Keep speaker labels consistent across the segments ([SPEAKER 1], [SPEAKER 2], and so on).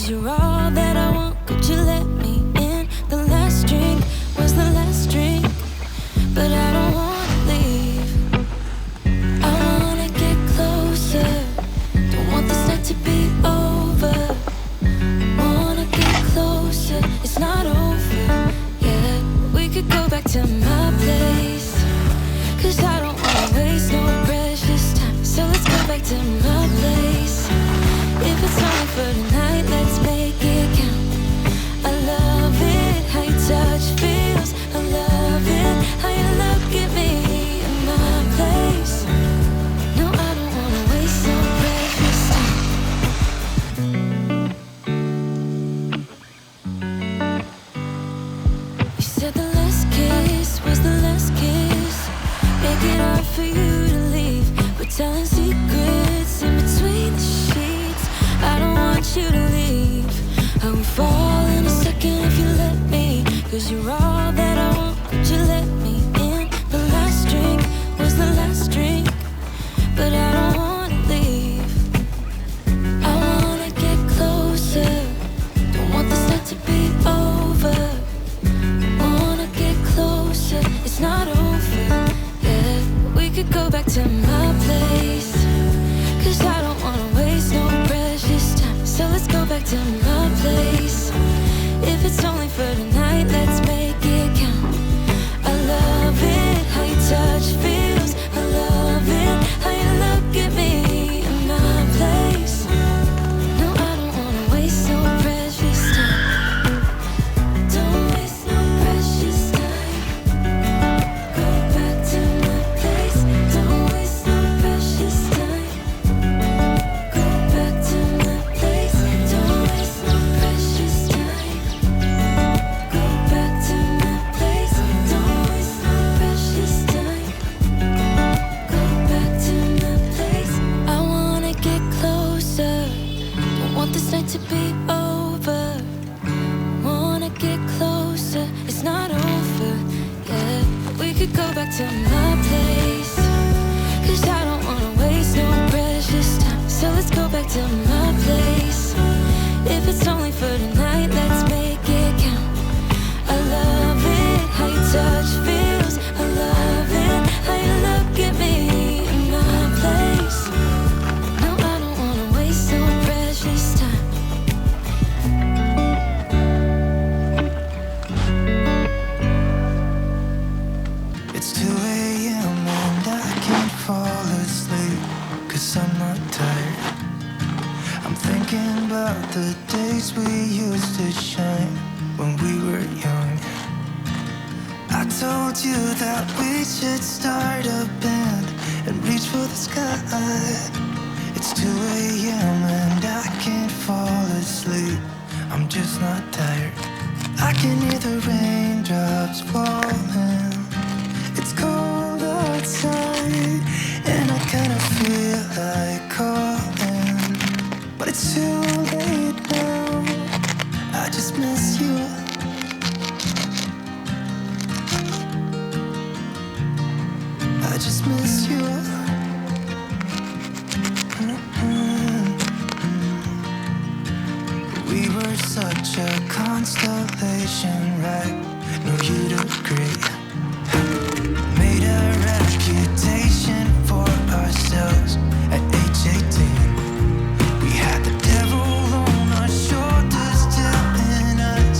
[SPEAKER 1] 'cause you're all that I want. Could you let me in? The last drink was the last drink, but I don't wanna leave. I wanna get closer, don't want this night to be over. Wanna get closer, it's not over yet. We could go back to my place, 'cause I don't wanna waste no precious time. So let's go back to my place. If it's only for tonight, let's make it count. I love it, how your touch feels. I love it, how you look at me in my place. No, I don't wanna waste no precious time. You said the last kiss was the last kiss. Make it hard for you to leave. We're telling secrets in between the sheets. I don't want you to leave. I will fall in a second if you let me, 'cause you're all that I want. Could you let me in? The last drink was the last drink, but I don't wanna leave. I wanna get closer, don't want this night to be over. Wanna get closer, it's not over yet. We could go back to my place, 'cause I don't wanna waste no precious time. So let's go back to my place. If it's only for tonight, let's make it count. I love it, how your touch feels. I love it, how you look at me in my place. No, I don't wanna waste no precious time. Don't waste no precious time. Go back to my place. Don't waste no precious time. Go back to my place. Don't waste no precious time. Go back to my place. Don't waste no precious time. Go back to my place. I wanna get closer, don't want this night to be over. Wanna get closer, it's not over yet. We could go back to my place, 'cause I don't wanna waste no precious time. So let's go back to my place. If it's only for tonight, let's make it count. I love it, how your touch feels. I love it, how you look at me in my place. No, I don't wanna waste no precious time.
[SPEAKER 2] It's 2 a.m. and I can't fall asleep, 'cause I'm not tired. I'm thinking about the days we used to shine when we were young. I told you that we should start a band and reach for the sky. It's 2 a.m. and I can't fall asleep. I'm just not tired. I can hear the raindrops falling. It's cold outside and I kinda feel like calling, but it's too late now. I just miss you. I just miss you. We were such a constellation, right? No, you'd agree. Made a reputation for ourselves at age 18. We had the devil on our shoulders telling us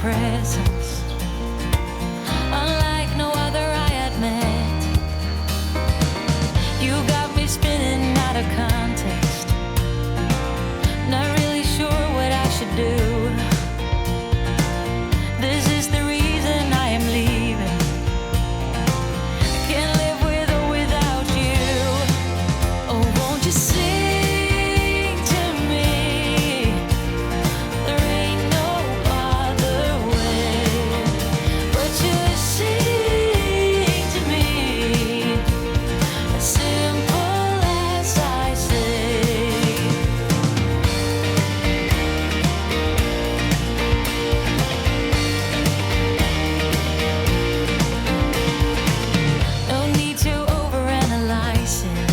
[SPEAKER 1] presence, unlike no other I had met. You got me spinning out of context, not really sure what I should do. This is the reason I am leaving. Can't live with or without you. Oh, won't you sing to me? There ain't no other way but you sing to me, as simple as I say. No need to overanalyze it.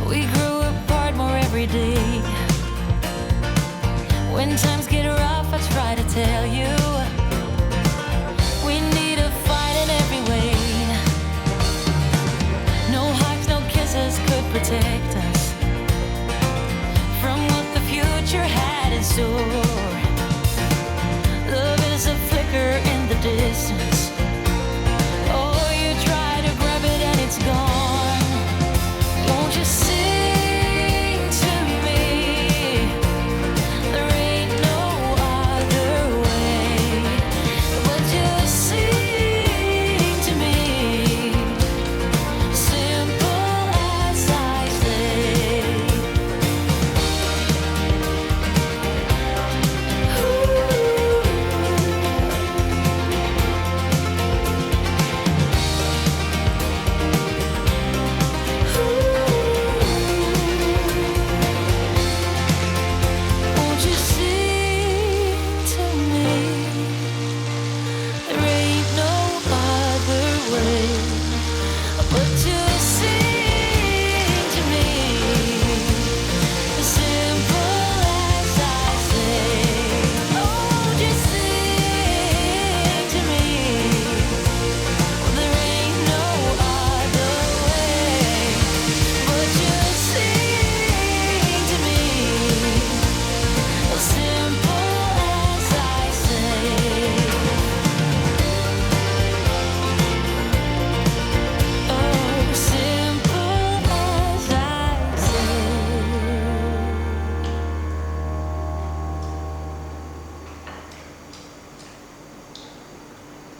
[SPEAKER 1] We grew apart more every day. When times get rough, I try to tell you we need to fight in every way. No hugs, no kisses could protect us from what the future had in store.